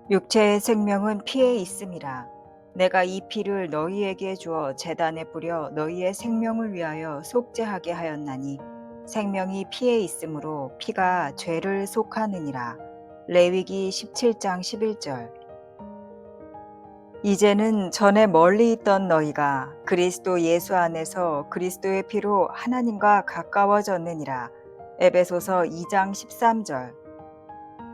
육체의 생명은 피에 있음이라. 내가 이 피를 너희에게 주어 제단에 뿌려 너희의 생명을 위하여 속죄하게 하였나니 생명이 피에 있으므로 피가 죄를 속하느니라. 레위기 17장 11절. 이제는 전에 멀리 있던 너희가 그리스도 예수 안에서 그리스도의 피로 하나님과 가까워졌느니라. 에베소서 2장 13절.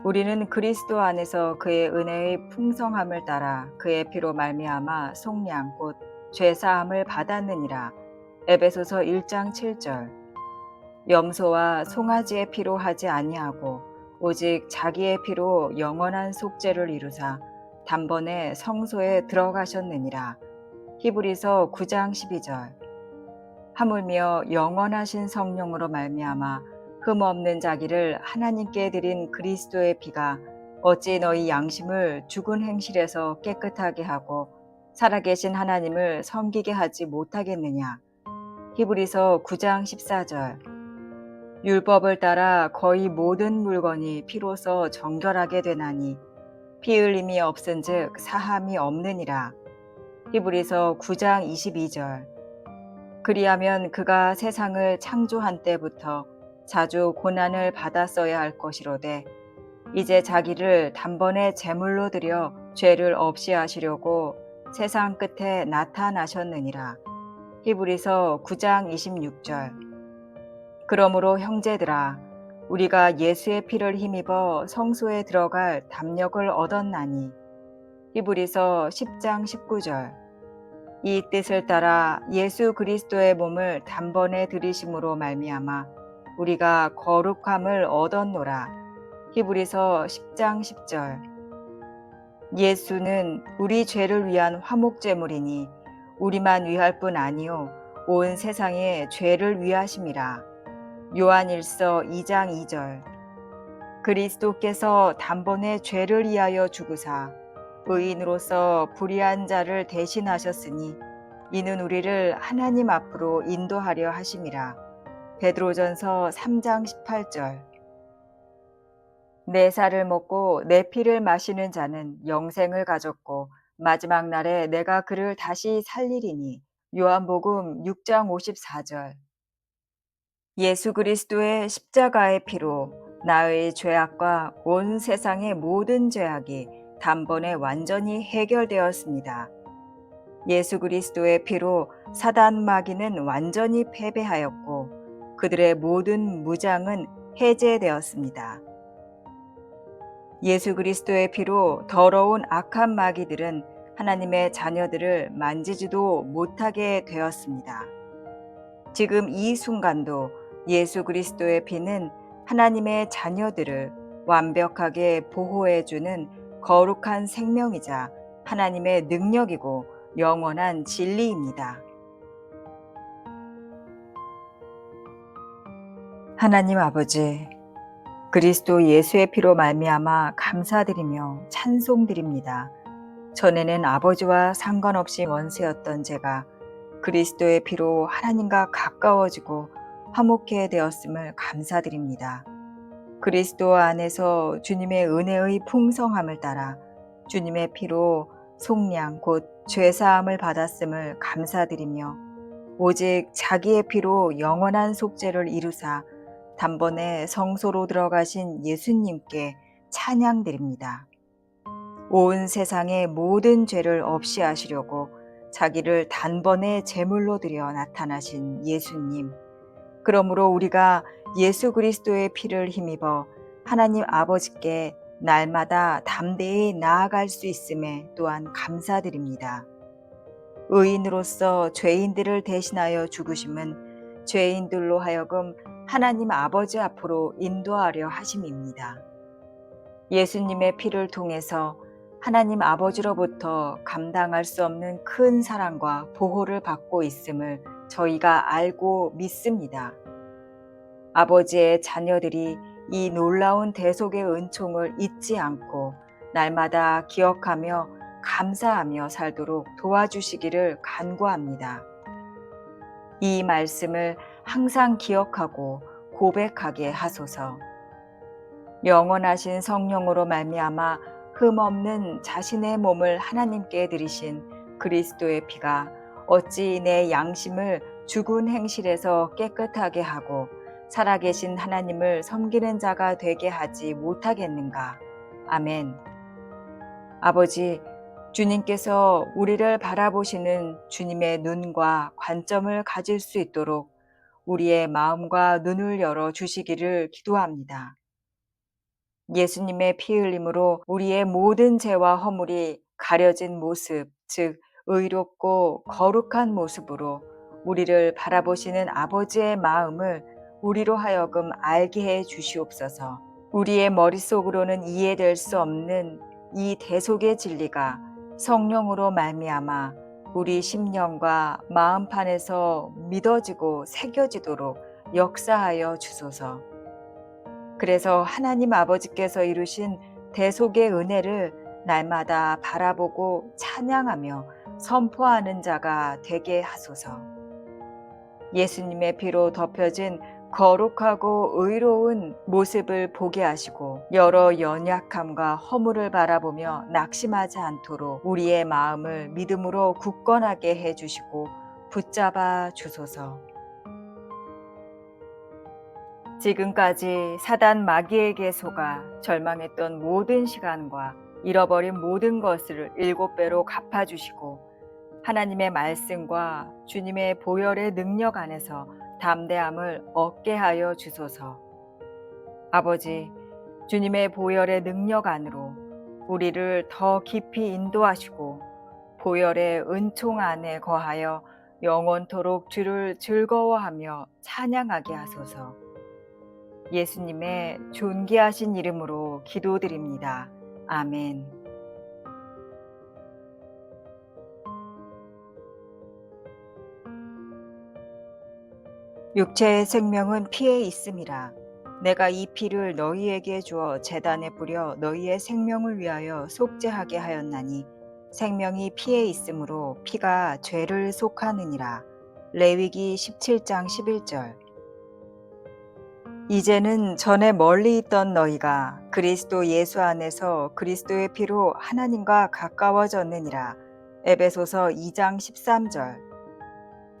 우리는 그리스도 안에서 그의 은혜의 풍성함을 따라 그의 피로 말미암아 속량 곧 죄사함을 받았느니라. 에베소서 1장 7절. 염소와 송아지의 피로 하지 아니하고 오직 자기의 피로 영원한 속죄를 이루사 단번에 성소에 들어가셨느니라. 히브리서 9장 12절. 하물며 영원하신 성령으로 말미암아 흠 없는 자기를 하나님께 드린 그리스도의 피가 어찌 너희 양심을 죽은 행실에서 깨끗하게 하고 살아계신 하나님을 섬기게 하지 못하겠느냐. 히브리서 9장 14절. 율법을 따라 거의 모든 물건이 피로써 정결하게 되나니 피 흘림이 없은즉 사함이 없느니라. 히브리서 9장 22절. 그리하면 그가 세상을 창조한 때부터 자주 고난을 받았어야 할 것이로되 이제 자기를 단번에 제물로 드려 죄를 없이 하시려고 세상 끝에 나타나셨느니라. 히브리서 9장 26절. 그러므로 형제들아 우리가 예수의 피를 힘입어 성소에 들어갈 담력을 얻었나니. 히브리서 10장 19절. 이 뜻을 따라 예수 그리스도의 몸을 단번에 들이심으로 말미암아 우리가 거룩함을 얻었노라. 히브리서 10장 10절. 예수는 우리 죄를 위한 화목제물이니 우리만 위할 뿐 아니요 온 세상의 죄를 위하심이라. 요한일서 2장 2절. 그리스도께서 단번에 죄를 위하여 죽으사 의인으로서 불의한 자를 대신하셨으니 이는 우리를 하나님 앞으로 인도하려 하심이라. 베드로전서 3장 18절. 내 살을 먹고 내 피를 마시는 자는 영생을 가졌고 마지막 날에 내가 그를 다시 살리리니. 요한복음 6장 54절. 예수 그리스도의 십자가의 피로 나의 죄악과 온 세상의 모든 죄악이 단번에 완전히 해결되었습니다. 예수 그리스도의 피로 사단 마귀는 완전히 패배하였고 그들의 모든 무장은 해제되었습니다. 예수 그리스도의 피로 더러운 악한 마귀들은 하나님의 자녀들을 만지지도 못하게 되었습니다. 지금 이 순간도 예수 그리스도의 피는 하나님의 자녀들을 완벽하게 보호해주는 거룩한 생명이자 하나님의 능력이고 영원한 진리입니다. 하나님 아버지, 그리스도 예수의 피로 말미암아 감사드리며 찬송드립니다. 전에는 아버지와 상관없이 원수였던 제가 그리스도의 피로 하나님과 가까워지고 화목해 되었음을 감사드립니다. 그리스도 안에서 주님의 은혜의 풍성함을 따라 주님의 피로 속량 곧 죄사함을 받았음을 감사드리며 오직 자기의 피로 영원한 속죄를 이루사 단번에 성소로 들어가신 예수님께 찬양드립니다. 온 세상의 모든 죄를 없이 하시려고 자기를 단번에 제물로 드려 나타나신 예수님. 그러므로 우리가 예수 그리스도의 피를 힘입어 하나님 아버지께 날마다 담대히 나아갈 수 있음에 또한 감사드립니다. 의인으로서 죄인들을 대신하여 죽으심은 죄인들로 하여금 하나님 아버지 앞으로 인도하려 하심입니다. 예수님의 피를 통해서 하나님 아버지로부터 감당할 수 없는 큰 사랑과 보호를 받고 있음을 저희가 알고 믿습니다. 아버지의 자녀들이 이 놀라운 대속의 은총을 잊지 않고 날마다 기억하며 감사하며 살도록 도와주시기를 간구합니다. 이 말씀을 항상 기억하고 고백하게 하소서. 영원하신 성령으로 말미암아 흠없는 자신의 몸을 하나님께 드리신 그리스도의 피가 어찌 내 양심을 죽은 행실에서 깨끗하게 하고 살아계신 하나님을 섬기는 자가 되게 하지 못하겠는가. 아멘. 아버지, 주님께서 우리를 바라보시는 주님의 눈과 관점을 가질 수 있도록 우리의 마음과 눈을 열어 주시기를 기도합니다. 예수님의 피 흘림으로 우리의 모든 죄와 허물이 가려진 모습, 즉 의롭고 거룩한 모습으로 우리를 바라보시는 아버지의 마음을 우리로 하여금 알게 해 주시옵소서. 우리의 머릿속으로는 이해될 수 없는 이 대속의 진리가 성령으로 말미암아 우리 심령과 마음판에서 믿어지고 새겨지도록 역사하여 주소서. 그래서 하나님 아버지께서 이루신 대속의 은혜를 날마다 바라보고 찬양하며 선포하는 자가 되게 하소서. 예수님의 피로 덮여진 거룩하고 의로운 모습을 보게 하시고 여러 연약함과 허물을 바라보며 낙심하지 않도록 우리의 마음을 믿음으로 굳건하게 해주시고 붙잡아 주소서. 지금까지 사단 마귀에게 속아 절망했던 모든 시간과 잃어버린 모든 것을 7배로 갚아주시고 하나님의 말씀과 주님의 보혈의 능력 안에서 담대함을 얻게 하여 주소서. 아버지, 주님의 보혈의 능력 안으로 우리를 더 깊이 인도하시고 보혈의 은총 안에 거하여 영원토록 주를 즐거워하며 찬양하게 하소서. 예수님의 존귀하신 이름으로 기도드립니다. 아멘. 육체의 생명은 피에 있음이라. 내가 이 피를 너희에게 주어 제단에 뿌려 너희의 생명을 위하여 속죄하게 하였나니 생명이 피에 있으므로 피가 죄를 속하느니라. 레위기 17장 11절. 이제는 전에 멀리 있던 너희가 그리스도 예수 안에서 그리스도의 피로 하나님과 가까워졌느니라. 에베소서 2장 13절.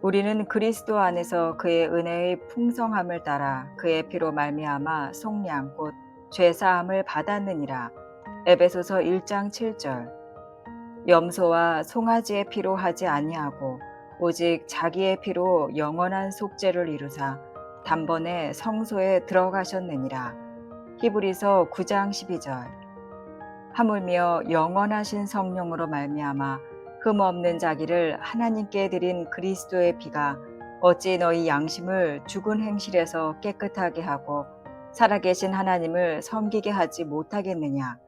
우리는 그리스도 안에서 그의 은혜의 풍성함을 따라 그의 피로 말미암아 속량 곧 죄사함을 받았느니라. 에베소서 1장 7절. 염소와 송아지의 피로 하지 아니하고 오직 자기의 피로 영원한 속죄를 이루사 단번에 성소에 들어가셨느니라. 히브리서 9장 12절. 하물며 영원하신 성령으로 말미암아 흠없는 자기를 하나님께 드린 그리스도의 피가 어찌 너희 양심을 죽은 행실에서 깨끗하게 하고 살아계신 하나님을 섬기게 하지 못하겠느냐.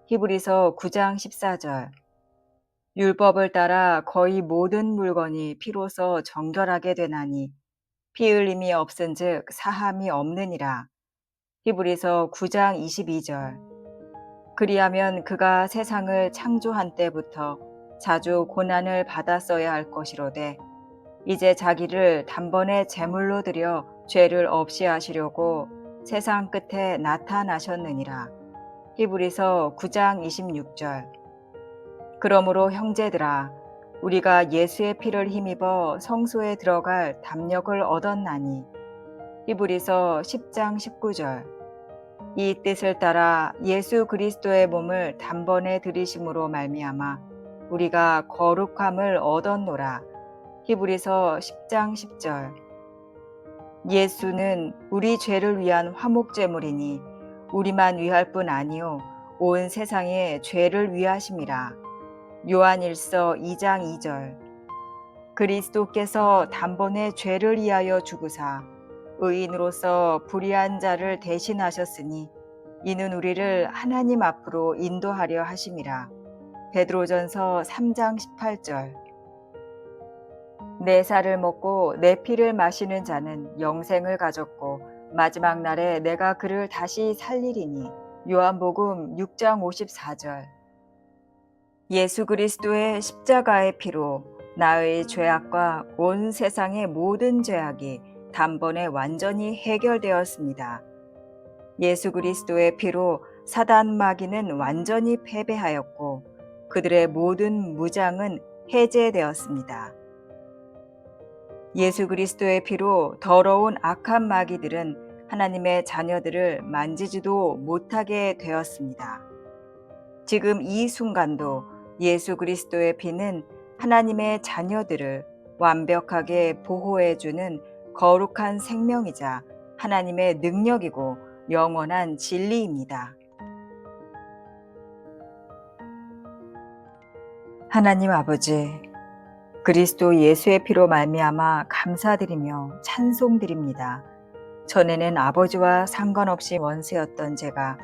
히브리서 9장 14절. 율법을 따라 거의 모든 물건이 피로써 정결하게 되나니 피 흘림이 없은즉 사함이 없느니라. 히브리서 9장 22절. 그리하면 그가 세상을 창조한 때부터 자주 고난을 받았어야 할 것이로되 이제 자기를 단번에 제물로 드려 죄를 없이 하시려고 세상 끝에 나타나셨느니라. 히브리서 9장 26절. 그러므로 형제들아, 우리가 예수의 피를 힘입어 성소에 들어갈 담력을 얻었나니. 히브리서 10장 19절. 이 뜻을 따라 예수 그리스도의 몸을 단번에 들이심으로 말미암아 우리가 거룩함을 얻었노라. 히브리서 10장 10절. 예수는 우리 죄를 위한 화목제물이니 우리만 위할 뿐 아니요 온 세상의 죄를 위하심이라. 요한일서 2장 2절. 그리스도께서 단번에 죄를 위하여 죽으사 의인으로서 불의한 자를 대신하셨으니 이는 우리를 하나님 앞으로 인도하려 하심이라. 베드로전서 3장 18절. 내 살을 먹고 내 피를 마시는 자는 영생을 가졌고 마지막 날에 내가 그를 다시 살리리니. 요한복음 6장 54절. 예수 그리스도의 십자가의 피로 나의 죄악과 온 세상의 모든 죄악이 단번에 완전히 해결되었습니다. 예수 그리스도의 피로 사단 마귀는 완전히 패배하였고 그들의 모든 무장은 해제되었습니다. 예수 그리스도의 피로 더러운 악한 마귀들은 하나님의 자녀들을 만지지도 못하게 되었습니다. 지금 이 순간도 예수 그리스도의 피는 하나님의 자녀들을 완벽하게 보호해주는 거룩한 생명이자 하나님의 능력이고 영원한 진리입니다. 하나님 아버지, 그리스도 예수의 피로 말미암아 감사드리며 찬송드립니다. 전에는 아버지와 상관없이 원수였던 제가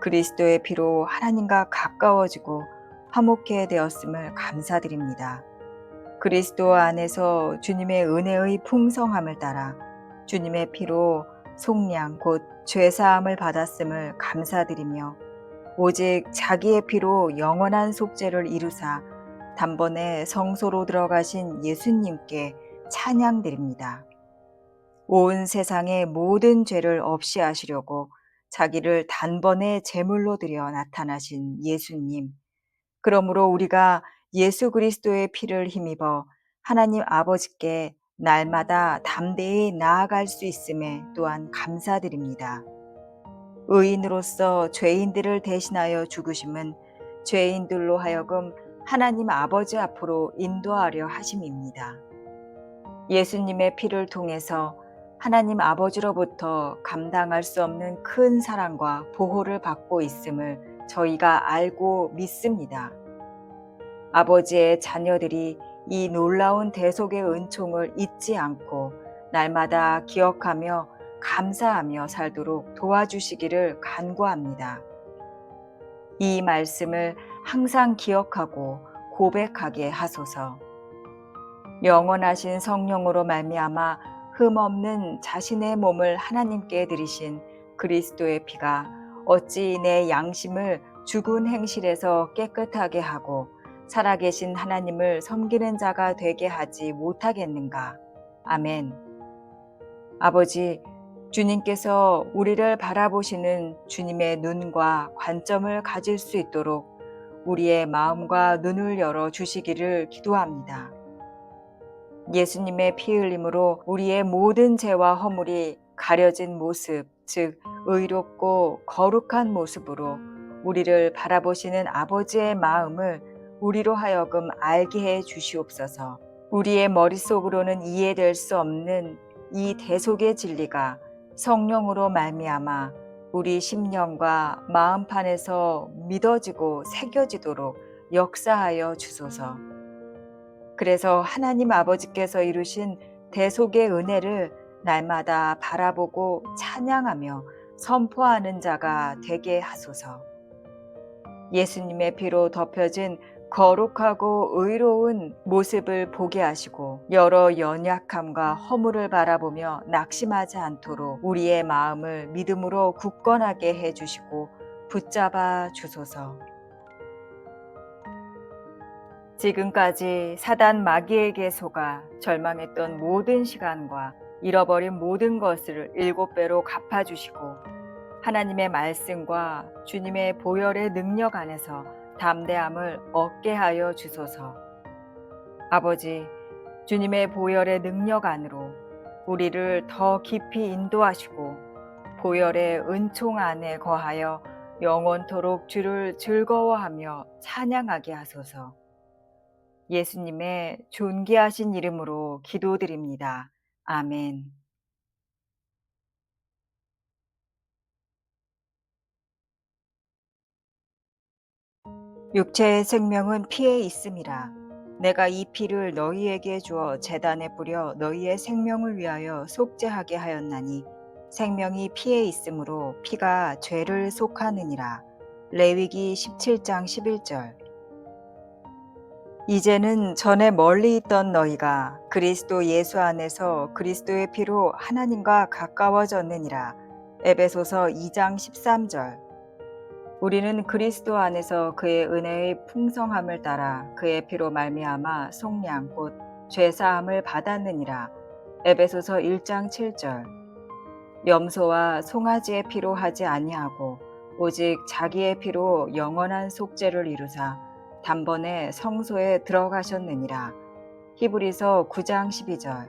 그리스도의 피로 하나님과 가까워지고 화목해 되었음을 감사드립니다. 그리스도 안에서 주님의 은혜의 풍성함을 따라 주님의 피로 속량 곧 죄사함을 받았음을 감사드리며 오직 자기의 피로 영원한 속죄를 이루사 단번에 성소로 들어가신 예수님께 찬양드립니다. 온 세상의 모든 죄를 없이 하시려고 자기를 단번에 제물로 드려 나타나신 예수님. 그러므로 우리가 예수 그리스도의 피를 힘입어 하나님 아버지께 날마다 담대히 나아갈 수 있음에 또한 감사드립니다. 의인으로서 죄인들을 대신하여 죽으심은 죄인들로 하여금 하나님 아버지 앞으로 인도하려 하심입니다. 예수님의 피를 통해서 하나님 아버지로부터 감당할 수 없는 큰 사랑과 보호를 받고 있음을 저희가 알고 믿습니다. 아버지의 자녀들이 이 놀라운 대속의 은총을 잊지 않고 날마다 기억하며 감사하며 살도록 도와주시기를 간구합니다. 이 말씀을 항상 기억하고 고백하게 하소서. 영원하신 성령으로 말미암아 흠없는 자신의 몸을 하나님께 드리신 그리스도의 피가 어찌 내 양심을 죽은 행실에서 깨끗하게 하고 살아계신 하나님을 섬기는 자가 되게 하지 못하겠는가. 아멘. 아버지, 주님께서 우리를 바라보시는 주님의 눈과 관점을 가질 수 있도록 우리의 마음과 눈을 열어 주시기를 기도합니다. 예수님의 피 흘림으로 우리의 모든 죄와 허물이 가려진 모습, 즉 의롭고 거룩한 모습으로 우리를 바라보시는 아버지의 마음을 우리로 하여금 알게 해 주시옵소서. 우리의 머릿속으로는 이해될 수 없는 이 대속의 진리가 성령으로 말미암아 우리 심령과 마음판에서 믿어지고 새겨지도록 역사하여 주소서. 그래서 하나님 아버지께서 이루신 대속의 은혜를 날마다 바라보고 찬양하며 선포하는 자가 되게 하소서. 예수님의 피로 덮여진 거룩하고 의로운 모습을 보게 하시고 여러 연약함과 허물을 바라보며 낙심하지 않도록 우리의 마음을 믿음으로 굳건하게 해주시고 붙잡아 주소서. 지금까지 사단 마귀에게 속아 절망했던 모든 시간과 잃어버린 모든 것을 7배로 갚아주시고 하나님의 말씀과 주님의 보혈의 능력 안에서 담대함을 얻게 하여 주소서. 아버지, 주님의 보혈의 능력 안으로 우리를 더 깊이 인도하시고 보혈의 은총 안에 거하여 영원토록 주를 즐거워하며 찬양하게 하소서. 예수님의 존귀하신 이름으로 기도드립니다. 아멘. 육체의 생명은 피에 있음이라. 내가 이 피를 너희에게 주어 제단에 뿌려 너희의 생명을 위하여 속죄하게 하였나니 생명이 피에 있으므로 피가 죄를 속하느니라. 레위기 17장 11절. 이제는 전에 멀리 있던 너희가 그리스도 예수 안에서 그리스도의 피로 하나님과 가까워졌느니라. 에베소서 2장 13절. 우리는 그리스도 안에서 그의 은혜의 풍성함을 따라 그의 피로 말미암아 속량 곧 죄사함을 받았느니라. 에베소서 1장 7절. 염소와 송아지의 피로 하지 아니하고 오직 자기의 피로 영원한 속죄를 이루사 단번에 성소에 들어가셨느니라. 히브리서 9장 12절.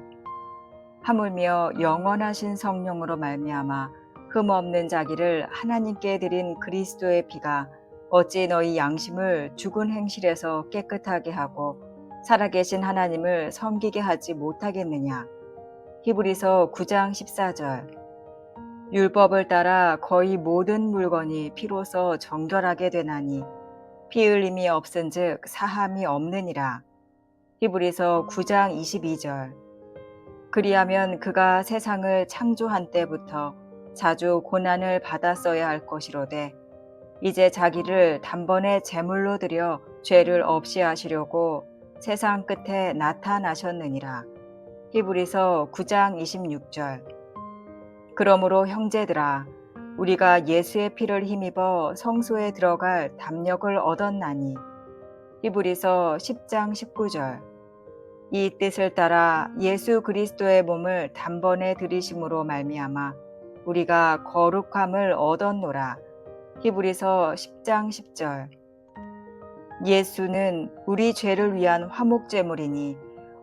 하물며 영원하신 성령으로 말미암아 흠없는 자기를 하나님께 드린 그리스도의 피가 어찌 너희 양심을 죽은 행실에서 깨끗하게 하고 살아계신 하나님을 섬기게 하지 못하겠느냐. 히브리서 9장 14절. 율법을 따라 거의 모든 물건이 피로써 정결하게 되나니 피 흘림이 없은즉 사함이 없느니라. 히브리서 9장 22절. 그리하면 그가 세상을 창조한 때부터 자주 고난을 받았어야 할 것이로되 이제 자기를 단번에 제물로 드려 죄를 없이 하시려고 세상 끝에 나타나셨느니라. 히브리서 9장 26절. 그러므로 형제들아 우리가 예수의 피를 힘입어 성소에 들어갈 담력을 얻었나니. 히브리서 10장 19절. 이 뜻을 따라 예수 그리스도의 몸을 단번에 들이심으로 말미암아 우리가 거룩함을 얻었노라. 히브리서 10장 10절. 예수는 우리 죄를 위한 화목제물이니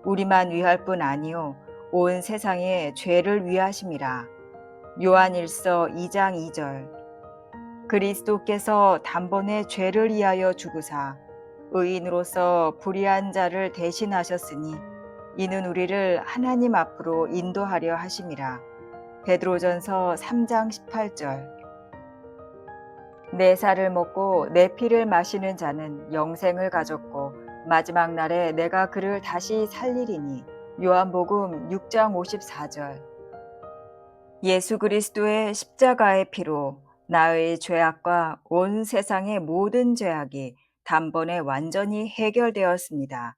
우리만 위할 뿐 아니요 온 세상의 죄를 위하심이라. 요한일서 2장 2절. 그리스도께서 단번에 죄를 위하여 죽으사 의인으로서 불의한 자를 대신하셨으니 이는 우리를 하나님 앞으로 인도하려 하심이라. 베드로전서 3장 18절. 내 살을 먹고 내 피를 마시는 자는 영생을 가졌고 마지막 날에 내가 그를 다시 살리리니. 요한복음 6장 54절. 예수 그리스도의 십자가의 피로 나의 죄악과 온 세상의 모든 죄악이 단번에 완전히 해결되었습니다.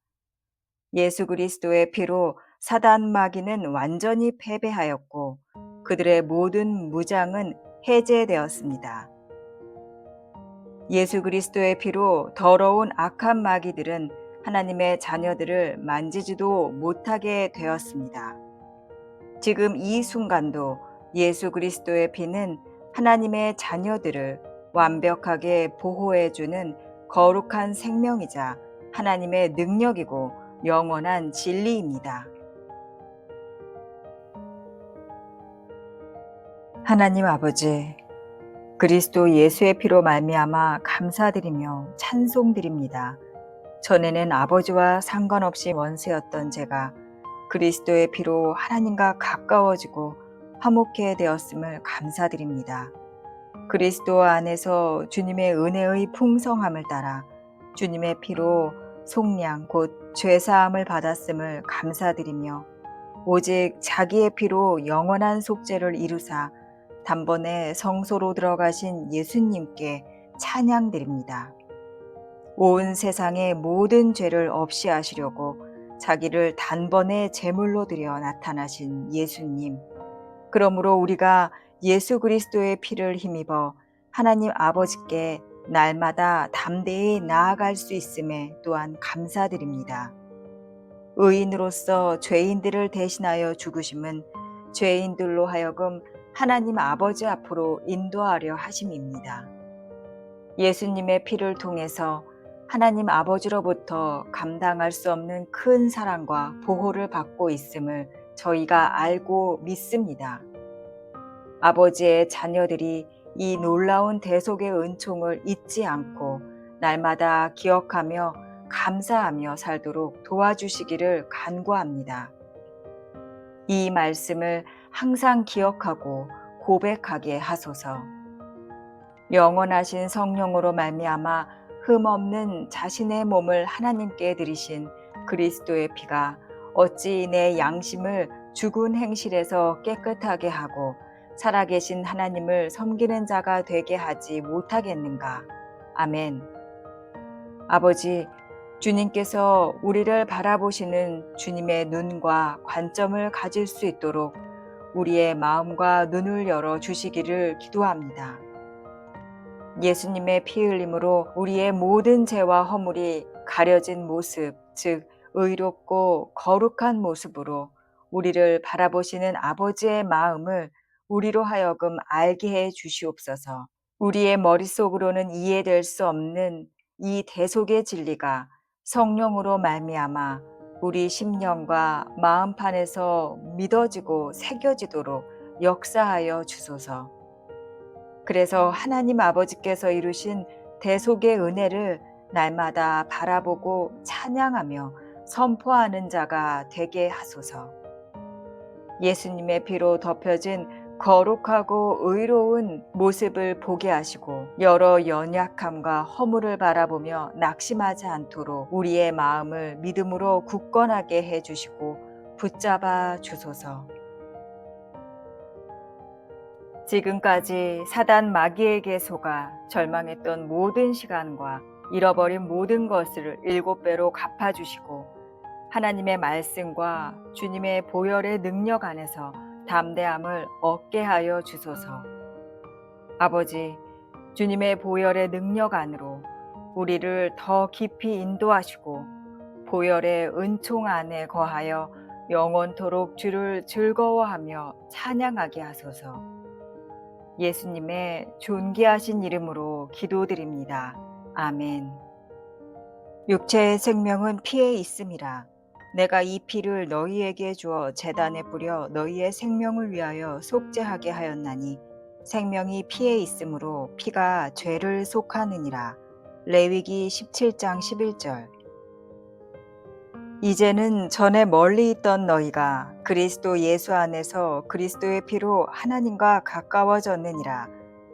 예수 그리스도의 피로 사단 마귀는 완전히 패배하였고 그들의 모든 무장은 해제되었습니다. 예수 그리스도의 피로 더러운 악한 마귀들은 하나님의 자녀들을 만지지도 못하게 되었습니다. 지금 이 순간도 예수 그리스도의 피는 하나님의 자녀들을 완벽하게 보호해주는 거룩한 생명이자 하나님의 능력이고 영원한 진리입니다. 하나님 아버지, 그리스도 예수의 피로 말미암아 감사드리며 찬송드립니다. 전에는 아버지와 상관없이 원수였던 제가 그리스도의 피로 하나님과 가까워지고 화목해 되었음을 감사드립니다. 그리스도 안에서 주님의 은혜의 풍성함을 따라 주님의 피로 속량 곧 죄사함을 받았음을 감사드리며 오직 자기의 피로 영원한 속죄를 이루사 단번에 성소로 들어가신 예수님께 찬양드립니다. 온 세상의 모든 죄를 없이 하시려고 자기를 단번에 제물로 드려 나타나신 예수님. 그러므로 우리가 예수 그리스도의 피를 힘입어 하나님 아버지께 날마다 담대히 나아갈 수 있음에 또한 감사드립니다. 의인으로서 죄인들을 대신하여 죽으심은 죄인들로 하여금 하나님 아버지 앞으로 인도하려 하심입니다. 예수님의 피를 통해서 하나님 아버지로부터 감당할 수 없는 큰 사랑과 보호를 받고 있음을 저희가 알고 믿습니다. 아버지의 자녀들이 이 놀라운 대속의 은총을 잊지 않고 날마다 기억하며 감사하며 살도록 도와주시기를 간구합니다. 이 말씀을 항상 기억하고 고백하게 하소서. 영원하신 성령으로 말미암아 흠없는 자신의 몸을 하나님께 드리신 그리스도의 피가 어찌 내 양심을 죽은 행실에서 깨끗하게 하고 살아계신 하나님을 섬기는 자가 되게 하지 못하겠는가. 아멘. 아버지, 주님께서 우리를 바라보시는 주님의 눈과 관점을 가질 수 있도록 우리의 마음과 눈을 열어 주시기를 기도합니다. 예수님의 피 흘림으로 우리의 모든 죄와 허물이 가려진 모습, 즉 의롭고 거룩한 모습으로 우리를 바라보시는 아버지의 마음을 우리로 하여금 알게 해 주시옵소서. 우리의 머릿속으로는 이해될 수 없는 이 대속의 진리가 성령으로 말미암아 우리 심령과 마음판에서 믿어지고 새겨지도록 역사하여 주소서. 그래서 하나님 아버지께서 이루신 대속의 은혜를 날마다 바라보고 찬양하며 선포하는 자가 되게 하소서. 예수님의 피로 덮여진 거룩하고 의로운 모습을 보게 하시고 여러 연약함과 허물을 바라보며 낙심하지 않도록 우리의 마음을 믿음으로 굳건하게 해주시고 붙잡아 주소서. 지금까지 사단 마귀에게 속아 절망했던 모든 시간과 잃어버린 모든 것을 7배로 갚아주시고 하나님의 말씀과 주님의 보혈의 능력 안에서 담대함을 얻게 하여 주소서. 아버지, 주님의 보혈의 능력 안으로 우리를 더 깊이 인도하시고 보혈의 은총 안에 거하여 영원토록 주를 즐거워하며 찬양하게 하소서. 예수님의 존귀하신 이름으로 기도드립니다. 아멘. 육체의 생명은 피에 있음이라. 내가 이 피를 너희에게 주어 제단에 뿌려 너희의 생명을 위하여 속죄하게 하였나니 생명이 피에 있으므로 피가 죄를 속하느니라. 레위기 17장 11절. 이제는 전에 멀리 있던 너희가 그리스도 예수 안에서 그리스도의 피로 하나님과 가까워졌느니라.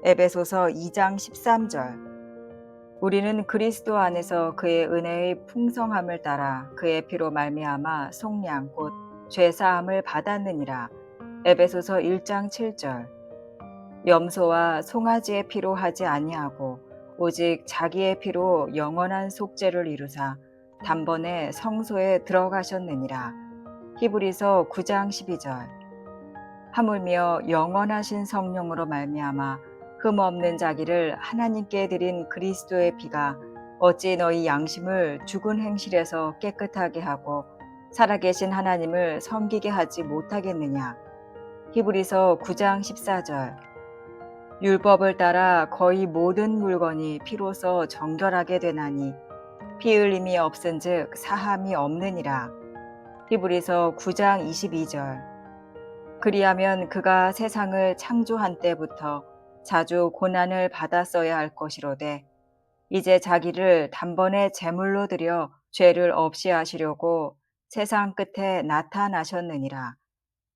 에베소서 2장 13절. 우리는 그리스도 안에서 그의 은혜의 풍성함을 따라 그의 피로 말미암아 속량 곧 죄사함을 받았느니라. 에베소서 1장 7절. 염소와 송아지의 피로 하지 아니하고 오직 자기의 피로 영원한 속죄를 이루사 단번에 성소에 들어가셨느니라. 히브리서 9장 12절. 하물며 영원하신 성령으로 말미암아 흠없는 자기를 하나님께 드린 그리스도의 피가 어찌 너희 양심을 죽은 행실에서 깨끗하게 하고 살아계신 하나님을 섬기게 하지 못하겠느냐. 히브리서 9장 14절. 율법을 따라 거의 모든 물건이 피로써 정결하게 되나니 피 흘림이 없은즉 사함이 없느니라. 히브리서 9장 22절. 그리하면 그가 세상을 창조한 때부터 자주 고난을 받았어야 할 것이로되 이제 자기를 단번에 제물로 드려 죄를 없이 하시려고 세상 끝에 나타나셨느니라.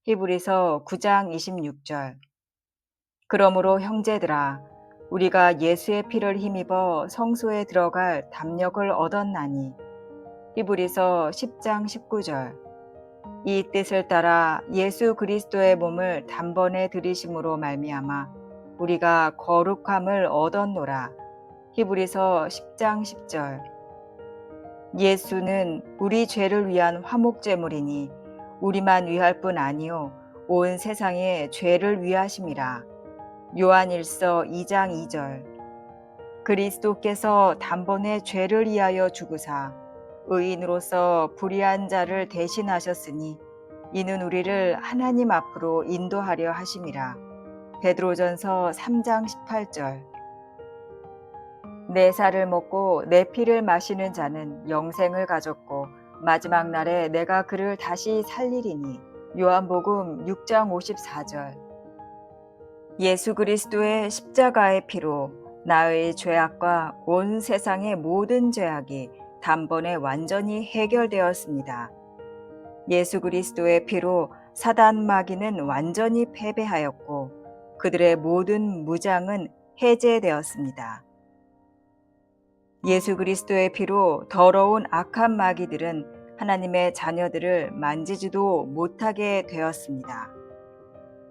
히브리서 9장 26절. 그러므로 형제들아 우리가 예수의 피를 힘입어 성소에 들어갈 담력을 얻었나니. 히브리서 10장 19절. 이 뜻을 따라 예수 그리스도의 몸을 단번에 들이심으로 말미암아 우리가 거룩함을 얻었노라. 히브리서 10장 10절. 예수는 우리 죄를 위한 화목제물이니 우리만 위할 뿐 아니요 온 세상의 죄를 위하심이라. 요한일서 2장 2절. 그리스도께서 단번에 죄를 위하여 죽으사 의인으로서 불의한 자를 대신하셨으니 이는 우리를 하나님 앞으로 인도하려 하심이라. 베드로전서 3장 18절. 내 살을 먹고 내 피를 마시는 자는 영생을 가졌고 마지막 날에 내가 그를 다시 살리리니. 요한복음 6장 54절. 예수 그리스도의 십자가의 피로 나의 죄악과 온 세상의 모든 죄악이 단번에 완전히 해결되었습니다. 예수 그리스도의 피로 사단 마귀는 완전히 패배하였고 그들의 모든 무장은 해제되었습니다. 예수 그리스도의 피로 더러운 악한 마귀들은 하나님의 자녀들을 만지지도 못하게 되었습니다.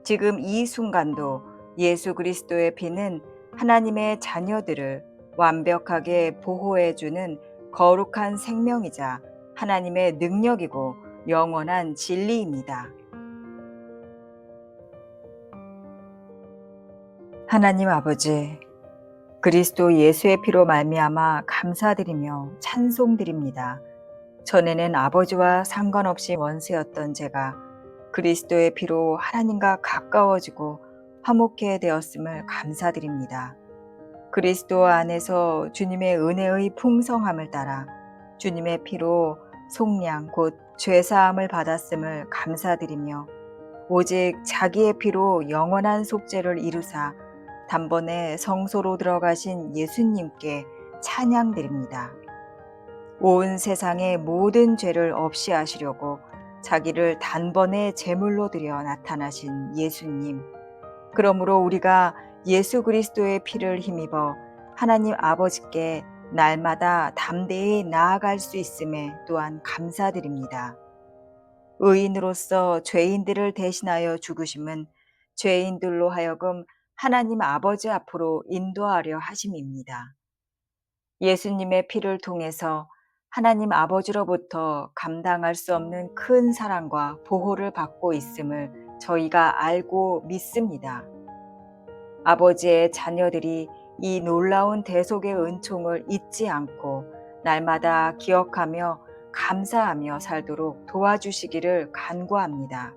지금 이 순간도 예수 그리스도의 피는 하나님의 자녀들을 완벽하게 보호해주는 거룩한 생명이자 하나님의 능력이고 영원한 진리입니다. 하나님 아버지, 그리스도 예수의 피로 말미암아 감사드리며 찬송드립니다. 전에는 아버지와 상관없이 원수였던 제가 그리스도의 피로 하나님과 가까워지고 화목해 되었음을 감사드립니다. 그리스도 안에서 주님의 은혜의 풍성함을 따라 주님의 피로 속량 곧 죄사함을 받았음을 감사드리며 오직 자기의 피로 영원한 속죄를 이루사 단번에 성소로 들어가신 예수님께 찬양드립니다. 온 세상의 모든 죄를 없이 하시려고 자기를 단번에 제물로 드려 나타나신 예수님. 그러므로 우리가 예수 그리스도의 피를 힘입어 하나님 아버지께 날마다 담대히 나아갈 수 있음에 또한 감사드립니다. 의인으로서 죄인들을 대신하여 죽으심은 죄인들로 하여금 하나님 아버지 앞으로 인도하려 하심입니다. 예수님의 피를 통해서 하나님 아버지로부터 감당할 수 없는 큰 사랑과 보호를 받고 있음을 저희가 알고 믿습니다. 아버지의 자녀들이 이 놀라운 대속의 은총을 잊지 않고 날마다 기억하며 감사하며 살도록 도와주시기를 간구합니다.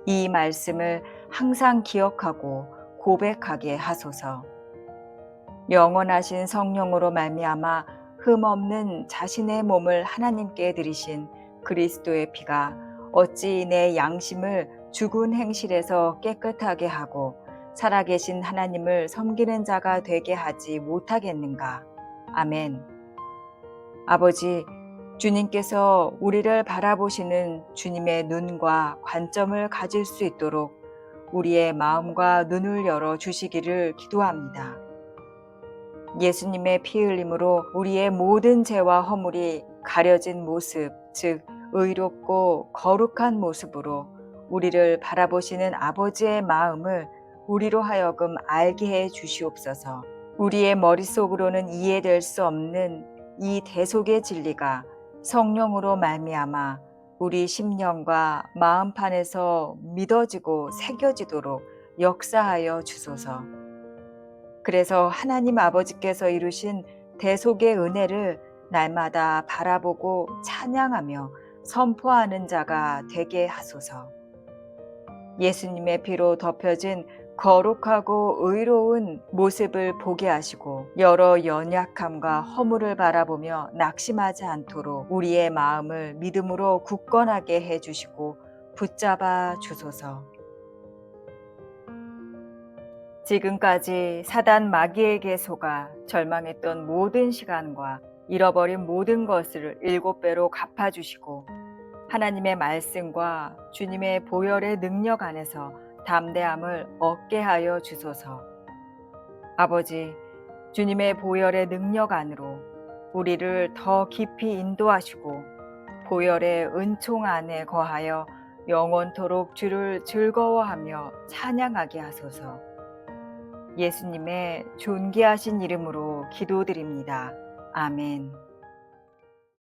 이 말씀을 항상 기억하고 고백하게 하소서. 영원하신 성령으로 말미암아 흠없는 자신의 몸을 하나님께 드리신 그리스도의 피가 어찌 내 양심을 죽은 행실에서 깨끗하게 하고 살아계신 하나님을 섬기는 자가 되게 하지 못하겠는가. 아멘. 아버지, 주님께서 우리를 바라보시는 주님의 눈과 관점을 가질 수 있도록 우리의 마음과 눈을 열어 주시기를 기도합니다. 예수님의 피 흘림으로 우리의 모든 죄와 허물이 가려진 모습, 즉 의롭고 거룩한 모습으로 우리를 바라보시는 아버지의 마음을 우리로 하여금 알게 해 주시옵소서. 우리의 머릿속으로는 이해될 수 없는 이 대속의 진리가 성령으로 말미암아 우리 심령과 마음판에서 믿어지고 새겨지도록 역사하여 주소서. 그래서 하나님 아버지께서 이루신 대속의 은혜를 날마다 바라보고 찬양하며 선포하는 자가 되게 하소서. 예수님의 피로 덮여진 거룩하고 의로운 모습을 보게 하시고 여러 연약함과 허물을 바라보며 낙심하지 않도록 우리의 마음을 믿음으로 굳건하게 해주시고 붙잡아 주소서. 지금까지 사단 마귀에게 속아 절망했던 모든 시간과 잃어버린 모든 것을 7배로 갚아주시고 하나님의 말씀과 주님의 보혈의 능력 안에서 담대함을 얻게 하여 주소서. 아버지, 주님의 보혈의 능력 안으로 우리를 더 깊이 인도하시고 보혈의 은총 안에 거하여 영원토록 주를 즐거워하며 찬양하게 하소서. 예수님의 존귀하신 이름으로 기도드립니다. 아멘.